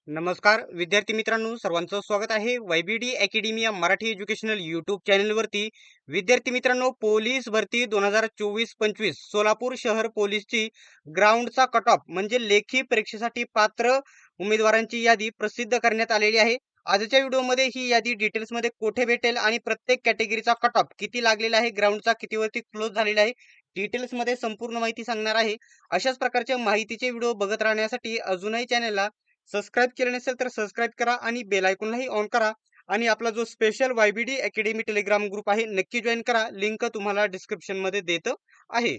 नमस्कार विद्यार्थी मित्रांनो, सर्वांचं स्वागत आहे वायबीडी अकॅडमी या मराठी एज्युकेशनल यूट्यूब चॅनलवरती. विद्यार्थी मित्रांनो, पोलीस भरती 2024-25 सोलापूर शहर पोलीसची ग्राउंडचा कट ऑफ म्हणजे लेखी परीक्षेसाठी पात्र उमेदवारांची यादी प्रसिद्ध करण्यात आलेली आहे. आजच्या व्हिडिओमध्ये ही यादी डिटेल्समध्ये कोठे भेटेल आणि प्रत्येक कॅटेगरीचा कट ऑफ किती लागलेला आहे, ग्राउंडचा कितीवरती क्लोज झालेला आहे, डिटेल्समध्ये संपूर्ण माहिती सांगणार आहे. अशाच प्रकारच्या माहितीचे व्हिडिओ बघत राहण्यासाठी अजूनही चॅनलला सबस्क्राईब केले नसेल तर सबस्क्राईब करा आणि बेल आयकॉनलाही ऑन करा. आणि आपला जो स्पेशल वायबीडी अकॅडमी टेलिग्राम ग्रुप आहे नक्की जॉईन करा. लिंक तुम्हाला डिस्क्रिप्शन मध्ये देत आहे.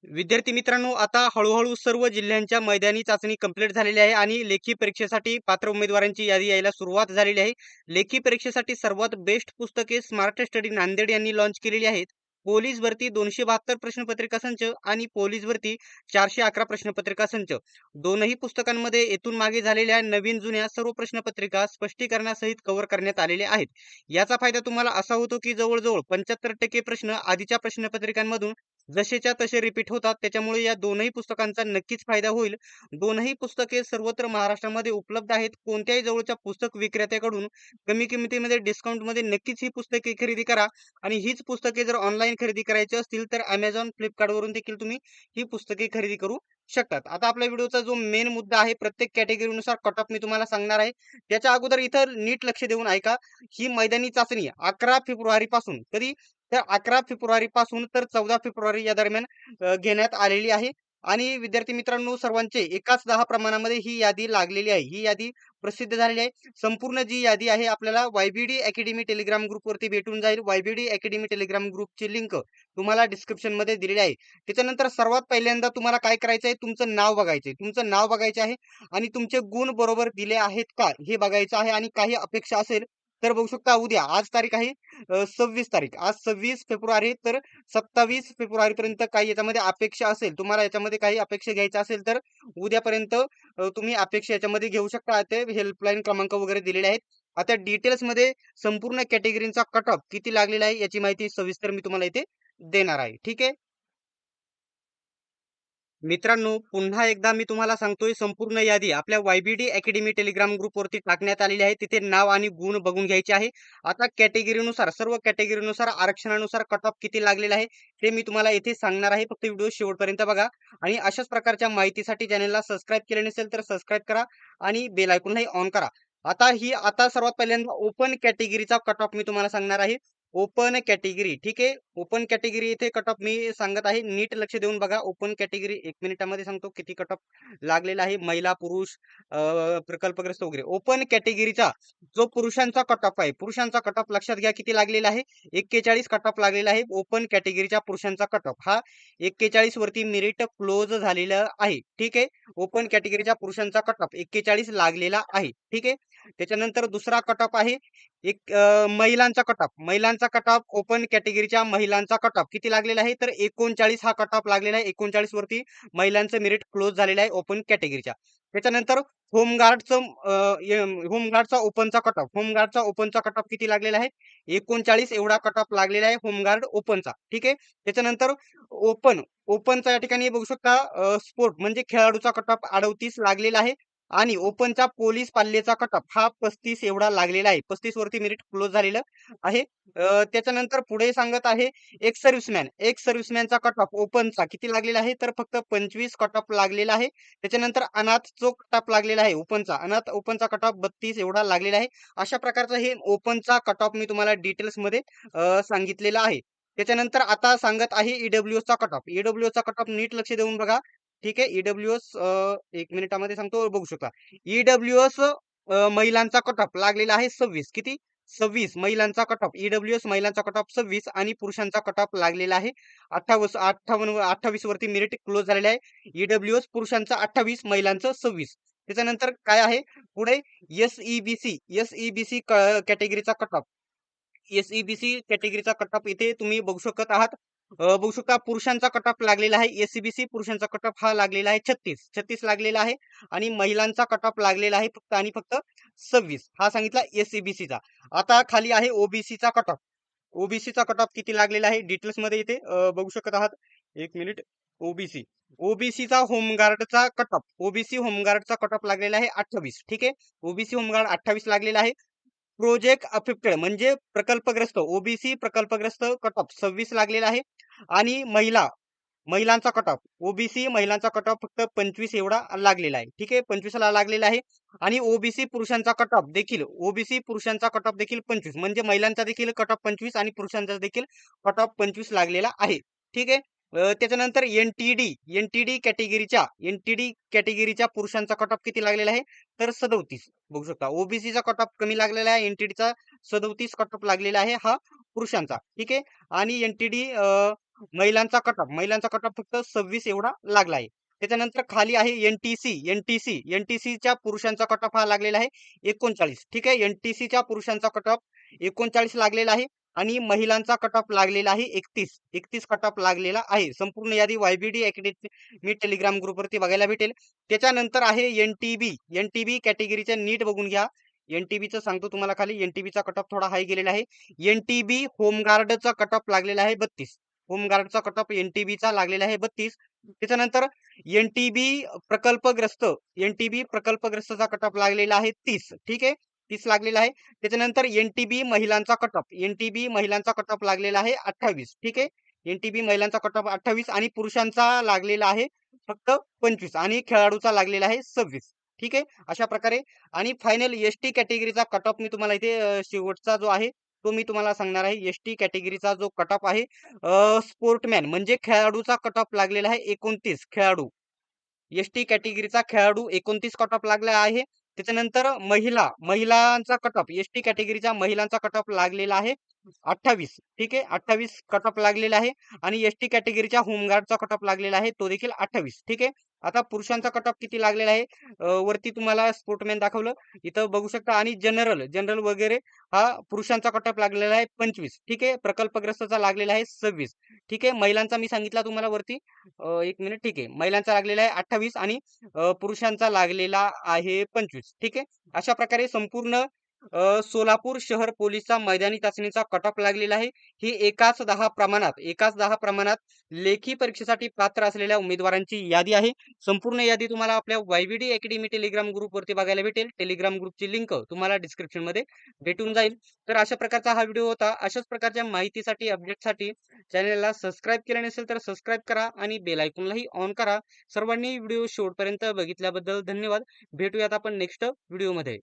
विद्यार्थी मित्रांनो, आता हळूहळू सर्व जिल्ह्यांच्या मैदानी चाचणी कंप्लीट झालेली आहे आणि लेखी परीक्षेसाठी पात्र उमेदवारांची यादी यायला सुरुवात झालेली आहे. लेखी परीक्षेसाठी सर्वात बेस्ट पुस्तके स्मार्ट स्टडी नांदेड यांनी लॉन्च केलेली आहेत. पोलीस भरती 272 प्रश्नपत्रिका संच आणि पोलीस भरती 411 प्रश्नपत्रिका संच, दोनही पुस्तकांमध्ये येथून मागे झालेल्या नवीन जुन्या सर्व प्रश्नपत्रिका स्पष्टीकरणासहित कव्हर करण्यात आलेले आहेत. याचा फायदा तुम्हाला असा होतो की जवळजवळ 75% प्रश्न आधीच्या प्रश्नपत्रिकांमधून जसेच्या तसे रिपीट होतात. त्याच्यामुळे या दोनही पुस्तकांचा नक्कीच फायदा होईल. दोनही पुस्तके सर्वत्र महाराष्ट्रामध्ये उपलब्ध आहेत. कोणत्याही जवळच्या पुस्तक विक्रेत्याकडून कमी किमतीमध्ये डिस्काउंटमध्ये नक्कीच ही पुस्तके खरेदी करा. आणि हीच पुस्तके जर ऑनलाईन खरेदी करायची असतील तर Amazon, फ्लिपकार्टवरून देखील तुम्ही ही पुस्तके खरेदी करू शकतात. आता आपल्या व्हिडिओचा जो मेन मुद्दा आहे, प्रत्येक कॅटेगरीनुसार कट ऑफ मी तुम्हाला सांगणार आहे. त्याच्या अगोदर इथं नीट लक्ष देऊन ऐका. ही मैदानी चाचणी 11 फेब्रुवारी पासून, कधी तर 11 फेब्रुवारी पासून तर 14 फेब्रुवारी या दरम्यान घेण्यात आलेली आहे. आणि विद्यार्थी मित्रांनो, सर्वांचे एकाच 10 प्रमाणामध्ये ही यादी लागलेली आहे. ही यादी प्रसिद्ध झालेली आहे. संपूर्ण जी यादी आहे आपल्याला वायबीडी अकॅडमी टेलिग्राम ग्रुपवरती भेटून जाईल. वायबीडी अकॅडमी टेलिग्राम ग्रुपची लिंक तुम्हाला डिस्क्रिप्शन मध्ये दिलेली आहे. त्याच्यानंतर सर्वात पहिल्यांदा तुम्हाला काय करायचं आहे, तुमचं नाव बघायचं आहे. तुमचं नाव बघायचं आहे आणि तुमचे गुण बरोबर दिले आहेत का हे बघायचं आहे. आणि काही अपेक्षा असेल तर बघू शकता, उद्या आज तारीख आहे 26 तारीख, आज 26 फेब्रुवारी, तर 27 फेब्रुवारी पर्यंत काही याच्यामध्ये अपेक्षा असेल, तुम्हाला याच्यामध्ये काही अपेक्षा घ्यायच्या असेल तर उद्यापर्यंत तुम्ही अपेक्षा याच्यामध्ये घेऊ शकता. ते हेल्पलाईन क्रमांक वगैरे दिलेले आहेत. आता डिटेल्स मध्ये संपूर्ण कॅटेगरीचा कट ऑफ किती लागलेला आहे याची माहिती सविस्तर मी तुम्हाला इथे देणार आहे. ठीक आहे मित्रांनो, पुन्हा एकदा मी तुम्हाला सांगतोय, संपूर्ण यादी आपल्या वायबीडी अकॅडमी टेलिग्राम ग्रुपवरती टाकण्यात आलेली आहे. तिथे नाव आणि गुण बघून घ्यायचे आहे. आता कॅटेगरीनुसार, सर्व कॅटेगरीनुसार आरक्षणानुसार कट ऑफ किती लागलेला आहे ते मी तुम्हाला इथे सांगणार आहे. फक्त व्हिडिओ शेवटपर्यंत बघा. आणि अशाच प्रकारच्या माहितीसाठी चॅनलला सबस्क्राईब केले नसेल तर सबस्क्राईब करा आणि बेल आयकॉनलाही ऑन करा. आता सर्वात पहिल्यांदा ओपन कॅटेगरीचा कट ऑफ मी तुम्हाला सांगणार आहे. ओपन कॅटेगरी, ठीक आहे. ओपन कॅटेगरी इथे कट ऑफ मी सांगत आहे, नीट लक्ष देऊन बघा. ओपन कॅटेगरी 1 मिनिटामध्ये सांगतो किती कट ऑफ लागलेला आहे. महिला, पुरुष, प्रकल्पग्रस्त वगैरे. ओपन कॅटेगरीचा जो पुरुषांचा कट ऑफ आहे, पुरुषांचा कट ऑफ लक्षात घ्या किती लागलेला आहे. 41 कट ऑफ लागलेला आहे. ओपन कॅटेगरीच्या पुरुषांचा कट ऑफ हा 41 वरती मेरिट क्लोज झालेला आहे. ठीक आहे. ओपन कॅटेगरीच्या पुरुषांचा कट ऑफ 41 लागलेला आहे. ठीक आहे. त्याच्यानंतर दुसरा कट ऑफ आहे महिलांचा कट ऑफ. महिलांचा कट ऑफ, ओपन कॅटेगरीच्या महिलांचा कट ऑफ किती लागलेला आहे तर 39 हा कट ऑफ लागलेला आहे. 39 वरती महिलांचं मेरिट क्लोज झालेलं आहे ओपन कॅटेगरीच्या. त्याच्यानंतर होमगार्डचा ओपनचा कट ऑफ, होमगार्डचा ओपनचा कट ऑफ किती लागलेला आहे 39 एवढा कट ऑफ लागलेला आहे होमगार्ड ओपनचा. ठीक आहे. त्याच्यानंतर ओपन ओपनचा या ठिकाणी बघू शकता, स्पोर्ट म्हणजे खेळाडूचा कट ऑफ 38 लागलेला आहे. आणि ओपनचा पोलीस पाल्यचा कट ऑफ हा 35 एवढा लागलेला आहे. 35 वरती मेरिट क्लोज झालेलं आहे. त्याच्यानंतर पुढे सांगत आहे एक्स सर्व्हिसमॅनचा कट ऑफ ओपनचा किती लागलेला आहे तर फक्त 25 कट ऑफ लागलेला आहे. त्याच्यानंतर अनाथ जो कट ऑफ लागलेला आहे ओपनचा, अनाथ ओपनचा कट ऑफ 32 एवढा लागलेला आहे. अशा प्रकारचं हे ओपनचा कट ऑफ मी तुम्हाला डिटेल्स मध्ये सांगितलेला आहे. त्याच्यानंतर आता सांगत आहे ईडब्ल्यूएसचा कट ऑफ. ईडब्ल्यूएसचा कट ऑफ नीट लक्ष देऊन बघा. ठीक आहे. ईडब्ल्यूएस 1 मिनिटामध्ये सांगतो, बघू शकता. ईडब्ल्यूएस महिलांचा कट ऑफ लागलेला आहे 26, किती 26 महिलांचा कट ऑफ. ईडब्ल्यूएस महिलांचा कट ऑफ 26 आणि पुरुषांचा कट ऑफ लागलेला आहे 28 वरती मेरिट क्लोज झालेला आहे. ईडब्ल्यूएस पुरुषांचा 28, महिलांचं 26. त्याच्यानंतर काय आहे पुढे, एसईबीसी कॅटेगरीचा कट ऑफ. एसईबीसी कॅटेगरीचा कट ऑफ इथे तुम्ही बघू शकत आहात. बघू शकता पुरुषांचा कट ऑफ लागलेला आहे. एसईबीसी पुरुषांचा कट ऑफ हा लागलेला आहे 36 लागलेला आहे. आणि महिलांचा कट ऑफ लागलेला आहे फक्त आणि फक्त 26 हा सांगितला एसईबीसीचा. आता खाली आहे ओबीसीचा कट ऑफ. ओबीसीचा कट ऑफ किती लागलेला आहे डिटेल्स मध्ये इथे बघू शकत आहात. 1 मिनिट. ओबीसी. ओबीसीचा होमगार्डचा कट ऑफ, ओबीसी होमगार्डचा कट ऑफ लागलेला आहे 28. ठीक आहे. ओबीसी होमगार्ड 28 लागलेला आहे. प्रोजेक्ट अफेक्टेड म्हणजे प्रकल्पग्रस्त, ओबीसी प्रकल्पग्रस्त कट ऑफ 26 लागलेला आहे. आणि महिलांचा कट ऑफ, ओबीसी महिलांचा कट ऑफ फक्त 25 एवढा लागलेला आहे. ठीक आहे. 25 ला लागलेला आहे. आणि ओबीसी पुरुषांचा कट ऑफ देखील, ओबीसी पुरुषांचा कट ऑफ देखील 25, म्हणजे महिलांचा देखील कट ऑफ 25 आणि पुरुषांचा देखील कट ऑफ 25 लागलेला आहे. ठीक आहे. त्याच्यानंतर एनटीडी कॅटेगरीच्या पुरुषांचा कट ऑफ किती लागलेला आहे, तर 37. बघू शकता ओबीसीचा कट ऑफ कमी लागलेला आहे, एनटीडीचा 37 कट ऑफ लागलेला आहे हा पुरुषांचा. ठीक आहे. आणि एनटीडी महिलांचा कट ऑफ फक्त 26 एवढा लागला आहे. त्याच्यानंतर खाली आहे एनटीसीच्या पुरुषांचा कट ऑफ हा लागलेला आहे 39. ठीक आहे. एनटीसीच्या पुरुषांचा कट ऑफ 39 लागलेला आहे. आणि महिलांचा कट ऑफ लागलेला आहे 31 कट ऑफ लागलेला आहे. संपूर्ण यादी वायबीडी अकॅडमी टेलिग्राम ग्रुपवरती बघायला भेटेल. त्याच्यानंतर आहे एनटीबी कॅटेगरीचे नीट बघून घ्या. एनटीबीचं सांगतो तुम्हाला खाली. एनटीबीचा कट ऑफ थोडा हाय गेलेला आहे. एनटीबी होमगार्डचा कट ऑफ लागलेला आहे 32. होमगार्डचा कट ऑफ एनटीबीचा लागलेला आहे 32. त्याच्यानंतर एनटीबी प्रकल्पग्रस्तचा कट ऑफ लागलेला आहे 30. ठीक आहे. 30 लागलेला आहे. त्याच्यानंतर एनटीबी महिलांचा कट ऑफ लागलेला आहे 28. ठीक आहे. एनटीबी महिलांचा कट ऑफ 28 आणि पुरुषांचा लागलेला आहे फक्त 25 आणि खेळाडूचा लागलेला आहे 26. ठीक आहे. अशा प्रकारे. आणि फायनल एसटी कॅटेगरीचा कट ऑफ मी तुम्हाला इथे शेवटचा जो आहे तो मी तुम्हाला सांगणार आहे. एसटी कॅटेगरीचा जो कट ऑफ आहे स्पोर्टमॅन म्हणजे खेळाडूचा कट ऑफ लागलेला आहे 29. एसटी कॅटेगरीचा खेळाडू 29 कट ऑफ लागला आहे. त्याच्यानंतर महिलांचा कट ऑफ, एसटी कॅटेगरीच्या महिलांचा कट ऑफ लागलेला आहे 28. ठीक आहे. 28 कट ऑफ लागलेला आहे. आणि एसटी कॅटेगरीच्या होमगार्डचा कट ऑफ लागलेला आहे तो देखील 28. ठीक आहे. आता पुरुषांचा कट ऑफ किती लागलेला आहे, वरती तुम्हाला स्पोर्टमॅन दाखवलं, इथं बघू शकता. आणि जनरल वगैरे हा पुरुषांचा कट ऑफ लागलेला आहे 25. ठीक आहे. प्रकल्पग्रस्तचा लागलेला आहे 26. ठीक आहे. महिलांचा मी सांगितला तुम्हाला वरती. एक मिनिट. ठीक आहे. महिलांचा लागलेला आहे 28 आणि पुरुषांचा लागलेला आहे 25. ठीक आहे. अशा प्रकारे संपूर्ण सोलापूर शहर पोलीसचा मैदानी चाचणीचा कट ऑफ लागलेला आहे. ही एकाच 10 प्रमाणात लेखी परीक्षेसाठी पात्र असलेल्या उमेदवारांची यादी आहे. संपूर्ण यादी तुम्हाला आपल्या वायबीडी अकॅडमी टेलिग्राम ग्रुपवरती बघायला भेटेल. टेलिग्राम ग्रुपची लिंक तुम्हाला डिस्क्रिप्शन मध्ये भेटून जाईल. तर अशा प्रकारचा हा व्हिडिओ होता. अशाच प्रकारच्या माहितीसाठी, अपडेटसाठी चॅनलला सबस्क्राईब केले नसेल तर सबस्क्राईब करा आणि बेल आयकॉनलाही ऑन करा. सर्वांनी व्हिडिओ शेवटपर्यंत बघितल्याबद्दल धन्यवाद. भेटूयात आपण नेक्स्ट व्हिडिओमध्ये.